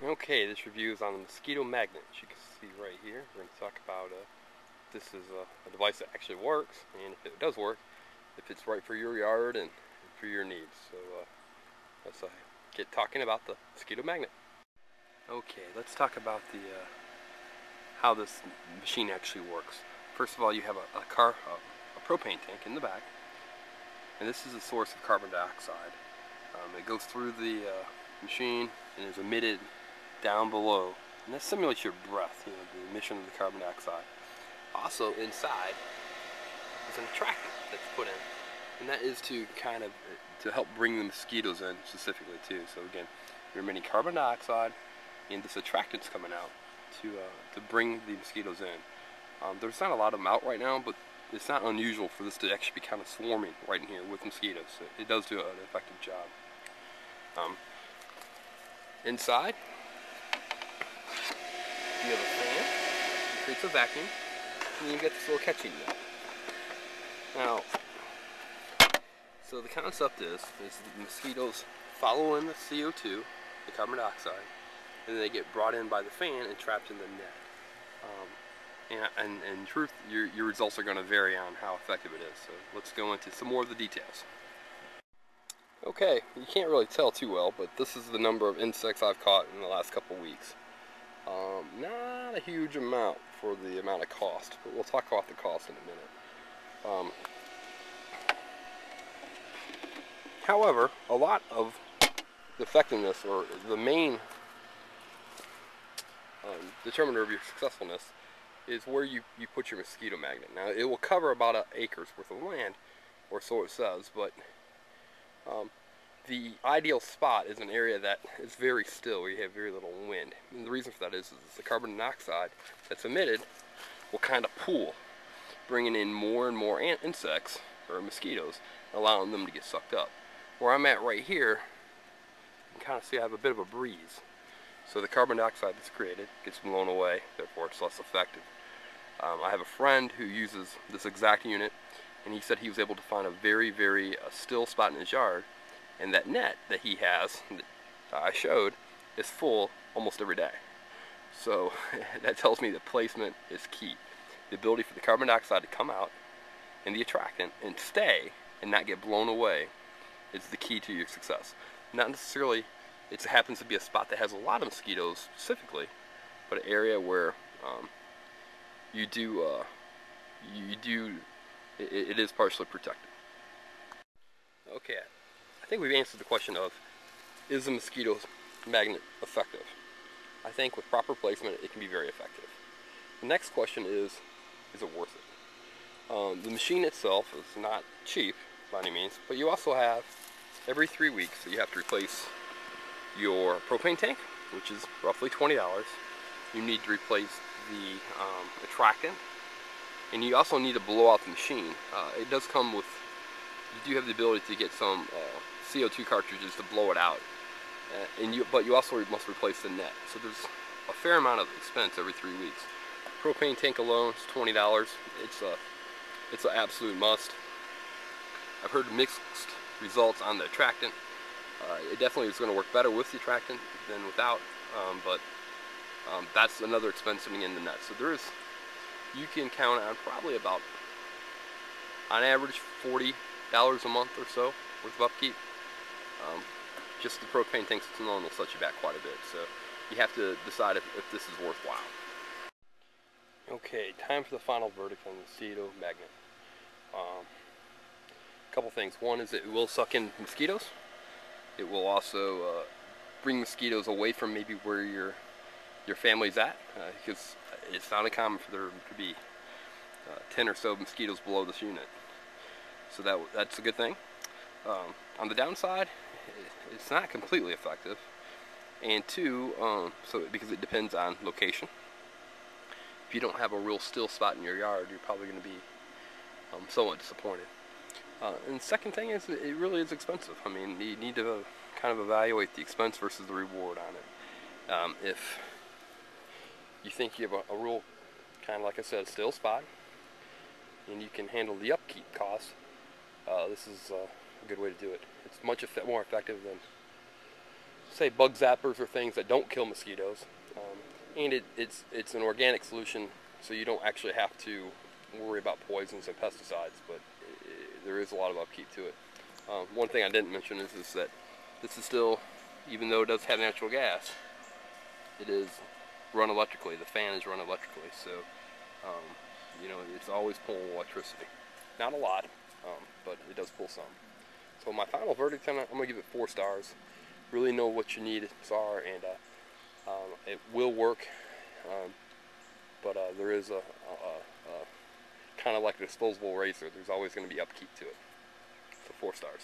Okay, this review is on the mosquito magnet. As you can see right here, we're going to talk about this is a device that actually works, and if it does work, if it's right for your yard and for your needs. So let's get talking about the mosquito magnet. Okay, let's talk about the how this machine actually works. First of all, you have a propane tank in the back, and this is a source of carbon dioxide. It goes through the machine and is emitted down below, and that simulates your breath, the emission of the carbon dioxide. Also inside is an attractant that's put in, and that is to to help bring the mosquitoes in specifically too. So again, you're emitting carbon dioxide, and this attractant's coming out to bring the mosquitoes in. There's not a lot of them out right now, but it's not unusual for this to actually be kind of swarming right in here with mosquitoes. So it does do an effective job. Inside, you have a fan, it creates a vacuum, and you get this little catching net. Now, so the concept is the mosquitoes follow in the CO2, the carbon dioxide, and then they get brought in by the fan and trapped in the net. And in truth, your results are going to vary on how effective it is. So let's go into some more of the details. Okay, you can't really tell too well, but this is the number of insects I've caught in the last couple weeks. Not a huge amount for the amount of cost, but we'll talk about the cost in a minute. However, a lot of the effectiveness, or the main determiner of your successfulness, is where you put your mosquito magnet. Now, it will cover about an acre's worth of land, or so it says, but the ideal spot is an area that is very still, where you have very little wind. And the reason for that is the carbon dioxide that's emitted will kind of pool, bringing in more and more insects, or mosquitoes, allowing them to get sucked up. Where I'm at right here, you can kind of see I have a bit of a breeze. So the carbon dioxide that's created gets blown away, therefore it's less effective. I have a friend who uses this exact unit, and he said he was able to find a very, very still spot in his yard, and that net that he has, that I showed, is full almost every day. So that tells me that placement is key. The ability for the carbon dioxide to come out and the attractant and stay and not get blown away is the key to your success. Not necessarily it happens to be a spot that has a lot of mosquitoes specifically, but an area where it is partially protected. Okay, I think we've answered the question of, is the mosquito magnet effective? I think with proper placement it can be very effective. The next question is it worth it? The machine itself is not cheap by any means, but you also have every 3 weeks you have to replace your propane tank, which is roughly $20. You need to replace the attractant, and you also need to blow out the machine. It does come with, you do have the ability to get some CO2 cartridges to blow it out, but you also must replace the net. So there's a fair amount of expense every 3 weeks. Propane tank alone is $20. It's an absolute must. I've heard mixed results on the attractant. It definitely is going to work better with the attractant than without, but that's another expense coming in the net. So you can count on probably about, on average, $40 a month or so worth of upkeep. Just the propane tanks alone will set you back quite a bit. So you have to decide if this is worthwhile. Okay, time for the final verdict on the mosquito magnet. A couple things. One is it will suck in mosquitoes. It will also bring mosquitoes away from maybe where your family's at, because it's not uncommon for there to be 10 or so mosquitoes below this unit. So that's a good thing. On the downside, it's not completely effective, and two, because it depends on location. If you don't have a real still spot in your yard, you're probably going to be somewhat disappointed. And the second thing is, it really is expensive. I mean, you need to kind of evaluate the expense versus the reward on it. If you think you have a real, kind of like I said, still spot, and you can handle the upkeep costs, this is a good way to do it. It's much more effective than say bug zappers or things that don't kill mosquitoes, and it's an organic solution, so you don't actually have to worry about poisons and pesticides, but there is a lot of upkeep to it. One thing I didn't mention is that this is still, even though it does have natural gas, it is run electrically. The fan is run electrically, so you know, it's always pulling electricity. Not a lot, but it does pull some. So my final verdict on it, I'm going to give it 4 stars. Really know what your needs are, and it will work, but there is a kind of like a disposable razor. There's always going to be upkeep to it. So 4 stars.